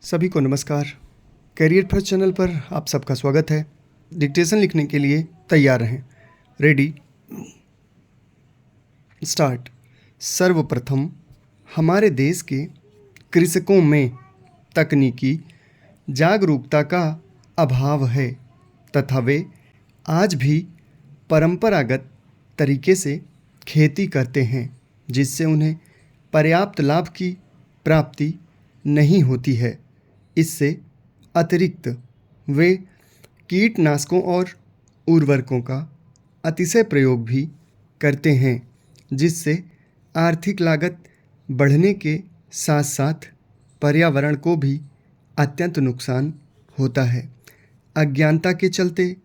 सभी को नमस्कार। करियर फर्स्ट चैनल पर आप सबका स्वागत है। डिक्टेशन लिखने के लिए तैयार रहें। Ready start. सर्वप्रथम हमारे देश के कृषकों में तकनीकी जागरूकता का अभाव है तथा वे आज भी परंपरागत तरीके से खेती करते हैं, जिससे उन्हें पर्याप्त लाभ की प्राप्ति नहीं होती है। इससे अतिरिक्त वे कीटनाशकों और उर्वरकों का अतिशय प्रयोग भी करते हैं, जिससे आर्थिक लागत बढ़ने के साथ साथ पर्यावरण को भी अत्यंत नुकसान होता है। अज्ञानता के चलते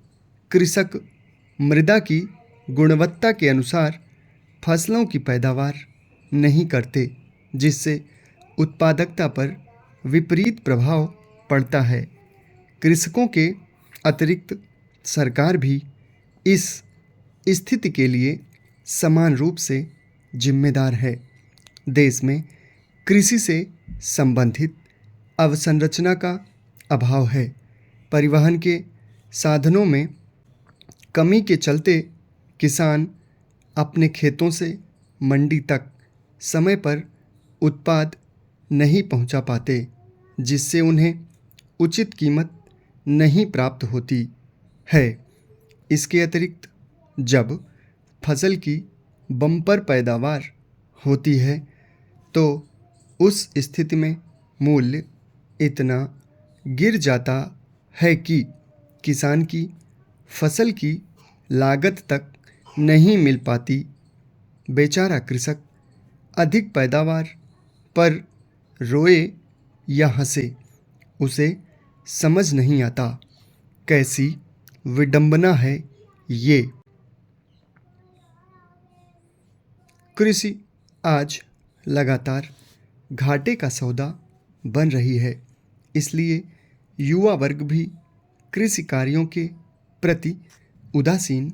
कृषक मृदा की गुणवत्ता के अनुसार फसलों की पैदावार नहीं करते, जिससे उत्पादकता पर विपरीत प्रभाव पड़ता है। कृषकों के अतिरिक्त सरकार भी इस स्थिति के लिए समान रूप से जिम्मेदार है। देश में कृषि से संबंधित अवसंरचना का अभाव है। परिवहन के साधनों में कमी के चलते किसान अपने खेतों से मंडी तक समय पर उत्पाद नहीं पहुंचा पाते, जिससे उन्हें उचित कीमत नहीं प्राप्त होती है। इसके अतिरिक्त जब फसल की बम्पर पैदावार होती है तो उस स्थिति में मूल्य इतना गिर जाता है कि किसान की फसल की लागत तक नहीं मिल पाती। बेचारा कृषक अधिक पैदावार पर रोए या हंसे, उसे समझ नहीं आता। कैसी विडंबना है ये। कृषि आज लगातार घाटे का सौदा बन रही है, इसलिए युवा वर्ग भी कृषि कार्यों के प्रति उदासीन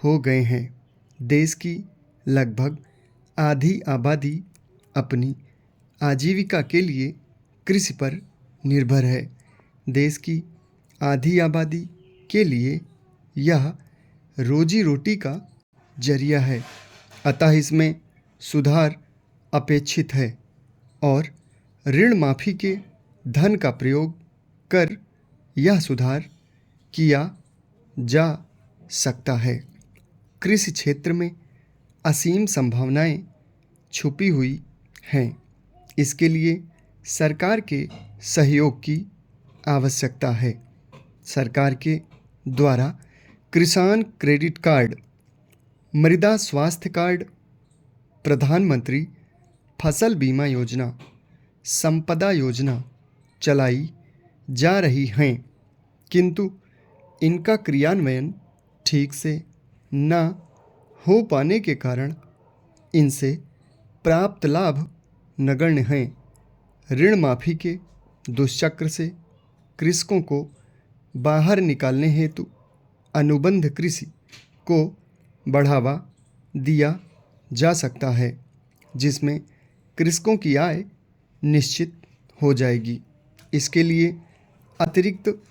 हो गए हैं। देश की लगभग आधी आबादी अपनी आजीविका के लिए कृषि पर निर्भर है। देश की आधी आबादी के लिए यह रोजी रोटी का जरिया है, अतः इसमें सुधार अपेक्षित है और ऋण माफी के धन का प्रयोग कर यह सुधार किया जा सकता है। कृषि क्षेत्र में असीम संभावनाएं छुपी हुई हैं। इसके लिए सरकार के सहयोग की आवश्यकता है। सरकार के द्वारा किसान क्रेडिट कार्ड, मृदा स्वास्थ्य कार्ड, प्रधानमंत्री फसल बीमा योजना, संपदा योजना चलाई जा रही हैं, किंतु इनका क्रियान्वयन ठीक से न हो पाने के कारण इनसे प्राप्त लाभ नगण्य हैं। ऋण माफी के दुष्चक्र से कृषकों को बाहर निकालने हेतु अनुबंध कृषि को बढ़ावा दिया जा सकता है, जिसमें कृषकों की आय निश्चित हो जाएगी। इसके लिए अतिरिक्त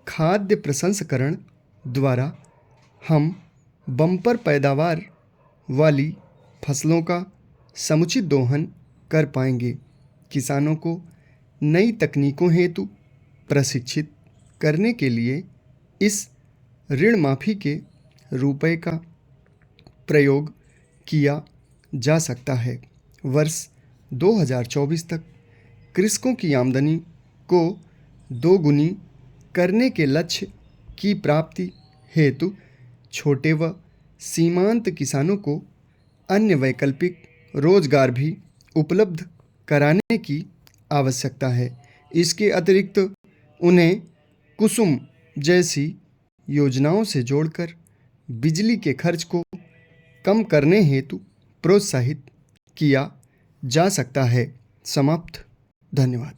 खाद्य प्रसंस्करण द्वारा हम बम्पर पैदावार वाली फसलों का समुचित दोहन कर पाएंगे। किसानों को नई तकनीकों हेतु प्रशिक्षित करने के लिए इस ऋण माफी के रुपए का प्रयोग किया जा सकता है। वर्ष 2024 तक कृषकों की आमदनी को दोगुनी करने के लक्ष्य की प्राप्ति हेतु छोटे व सीमांत किसानों को अन्य वैकल्पिक रोजगार भी उपलब्ध कराने की आवश्यकता है। इसके अतिरिक्त उन्हें कुसुम जैसी योजनाओं से जोड़कर बिजली के खर्च को कम करने हेतु प्रोत्साहित किया जा सकता है। समाप्त। धन्यवाद।